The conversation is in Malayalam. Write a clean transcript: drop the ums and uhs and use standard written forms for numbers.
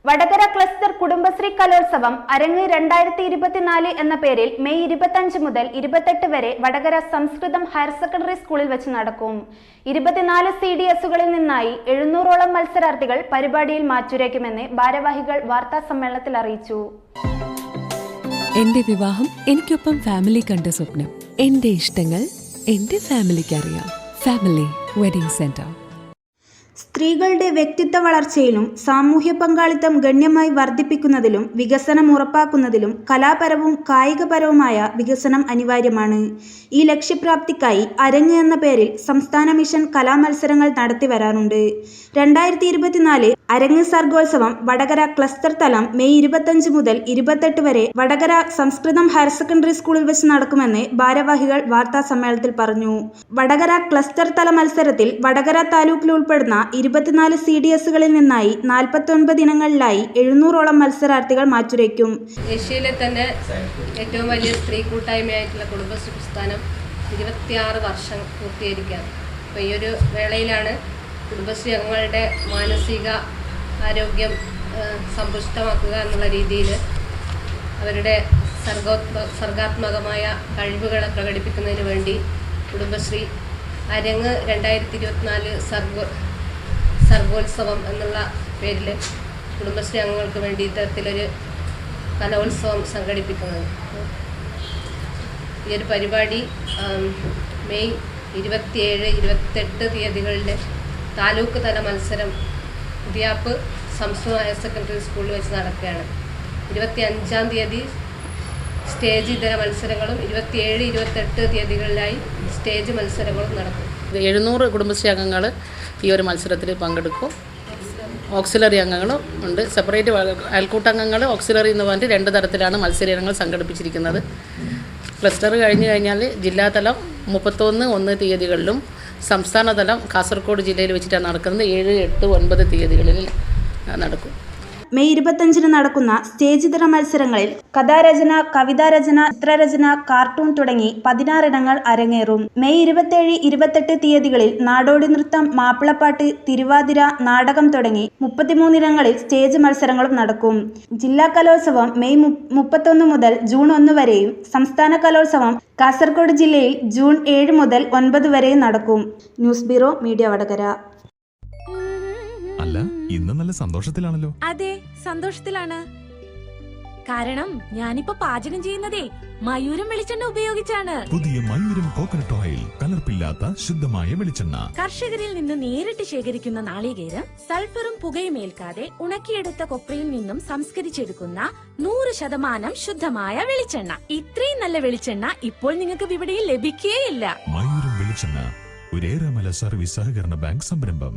വടകര ക്ലസ്റ്റർ കുടുംബശ്രീ കലോത്സവം അരങ്ങ് 2024 എന്ന പേരിൽ മെയ് 25 മുതൽ 28 വരെ വടകര സംസ്കൃതം ഹയർ സെക്കൻഡറി സ്കൂളിൽ വെച്ച് നടക്കും. 24 CDSകളിൽ നിന്നായി 700ഓളം മത്സരാർത്ഥികൾ പരിപാടിയിൽ മാറ്റുരയ്ക്കുമെന്ന് ഭാരവാഹികൾ വാർത്താ സമ്മേളനത്തിൽ അറിയിച്ചു. എന്റെ വിവാഹം എനിക്കൊപ്പം ഫാമിലി കണ്ട സ്വപ്നം. എന്റെ ഇഷ്ടങ്ങൾ എന്റെ ഫാമിലിക്ക് അറിയാം. Family wedding centre. സ്ത്രീകളുടെ വ്യക്തിത്വ വളർച്ചയിലും സാമൂഹ്യ പങ്കാളിത്തം ഗണ്യമായി വർദ്ധിപ്പിക്കുന്നതിലും വികസനം ഉറപ്പാക്കുന്നതിലും കലാപരവും കായികപരവുമായ വികസനം അനിവാര്യമാണ്. ഈ ലക്ഷ്യപ്രാപ്തിക്കായി അരങ്ങ് എന്ന പേരിൽ സംസ്ഥാന മിഷൻ കലാമത്സരങ്ങൾ നടത്തി വരാറുണ്ട്. 2024 അരങ്ങ് സർഗോത്സവം വടകര ക്ലസ്റ്റർ തലം മെയ് 25 മുതൽ 28 വരെ വടകര സംസ്കൃതം ഹയർ സെക്കൻഡറി സ്കൂളിൽ വെച്ച് നടക്കുമെന്ന് ഭാരവാഹികൾ വാർത്താ സമ്മേളനത്തിൽ പറഞ്ഞു. വടകര ക്ലസ്റ്റർ തല മത്സരത്തിൽ വടകര താലൂക്കിൽ ഉൾപ്പെടുന്ന 24 CDSകളിൽ നിന്നായി 49 ഇനങ്ങളിലായി 700ഓളം മത്സരാർത്ഥികൾ മാറ്റുരയ്ക്കും. ഏഷ്യയിലെ തന്നെ ഏറ്റവും വലിയ സ്ത്രീ കൂട്ടായ്മയായിട്ടുള്ള കുടുംബശ്രീ പ്രസ്ഥാനം 26 വർഷം പൂർത്തീകരിക്കുകയാണ്. അപ്പോൾ ഈ ഒരു വേളയിലാണ് കുടുംബശ്രീ അംഗങ്ങളുടെ മാനസിക ആരോഗ്യം സമ്പുഷ്ടമാക്കുക എന്നുള്ള രീതിയിൽ അവരുടെ സർഗാത്മകമായ കഴിവുകളെ പ്രകടിപ്പിക്കുന്നതിന് വേണ്ടി കുടുംബശ്രീ അരങ്ങ് 2024 സർഗോത്സവം എന്നുള്ള പേരിൽ കുടുംബശ്രീ അംഗങ്ങൾക്ക് വേണ്ടി ഇത്തരത്തിലൊരു കലോത്സവം സംഘടിപ്പിക്കുന്നത്. ഈ ഒരു പരിപാടി മെയ് 27, 28 തീയതികളിൽ താലൂക്ക് തല മത്സരം ഉദിയാപ്പ് സംസ്കൃത ഹയർ സെക്കൻഡറി സ്കൂളിൽ വെച്ച് നടക്കുകയാണ്. 25-ാം തീയതി സ്റ്റേജ് ഇതര മത്സരങ്ങളും 27, 28 തീയതികളിലായി സ്റ്റേജ് മത്സരങ്ങളും നടക്കും. 700 കുടുംബശ്രീ അംഗങ്ങൾ ഈ ഒരു മത്സരത്തിൽ പങ്കെടുക്കും. ഓക്സിലറി അംഗങ്ങളും ഉണ്ട്. സെപ്പറേറ്റ് അയൽക്കൂട്ടംഗങ്ങൾ ഓക്സിലറി എന്ന് പറഞ്ഞിട്ട് 2 തരത്തിലാണ് മത്സരങ്ങൾ സംഘടിപ്പിച്ചിരിക്കുന്നത്. ക്ലസ്റ്റർ കഴിഞ്ഞ് കഴിഞ്ഞാൽ ജില്ലാതലം 31-1 തീയതികളിലും സംസ്ഥാനതലം കാസർഗോഡ് ജില്ലയിൽ വെച്ചിട്ടാണ് നടക്കുന്നത്. 7, 8, 9 തീയതികളിൽ നടക്കും. മെയ് 25 നടക്കുന്ന സ്റ്റേജ് ഇതര മത്സരങ്ങളിൽ കഥാരചന, കവിതാരചന, ചിത്രരചന, കാർട്ടൂൺ തുടങ്ങി 16 ഇനങ്ങൾ അരങ്ങേറും. മെയ് 27, 28 തീയതികളിൽ നാടോടി നൃത്തം, മാപ്പിളപ്പാട്ട്, തിരുവാതിര, നാടകം തുടങ്ങി 33 ഇനങ്ങളിൽ സ്റ്റേജ് മത്സരങ്ങളും നടക്കും. ജില്ലാ കലോത്സവം മെയ് 31 മുതൽ ജൂൺ 1 വരെയും സംസ്ഥാന കലോത്സവം കാസർഗോഡ് ജില്ലയിൽ ജൂൺ 7 മുതൽ 9 വരെയും നടക്കും. News bureau, media Vadakara. അല്ല, ഇന്ന് നല്ല സന്തോഷത്തിലാണല്ലോ. അതെ, സന്തോഷത്തിലാണ്. കാരണം ഞാനിപ്പോ പാചകം ചെയ്യുന്നതേ മയൂരം വെളിച്ചെണ്ണ ഉപയോഗിച്ചാണ്. പുതിയ മയൂരം കോക്കനട്ട് ഓയിൽ, കലർപ്പില്ലാത്ത ശുദ്ധമായ വെളിച്ചെണ്ണ. കർഷകരിൽ നിന്ന് നേരിട്ട് ശേഖരിക്കുന്ന നാളികേരം സൾഫറും പുകയും ഏൽക്കാതെ ഉണക്കിയെടുത്ത കൊപ്രയിൽ നിന്നും സംസ്കരിച്ചെടുക്കുന്ന 100% ശുദ്ധമായ വെളിച്ചെണ്ണ. ഇത്രയും നല്ല വെളിച്ചെണ്ണ ഇപ്പോൾ നിങ്ങൾക്ക് വിപണിയിൽ ലഭിക്കുകയില്ല. മയൂരം വെളിച്ചെണ്ണ, ഒരു ഏറെമല സർവീസ് സഹകരണ ബാങ്ക് സംരംഭം.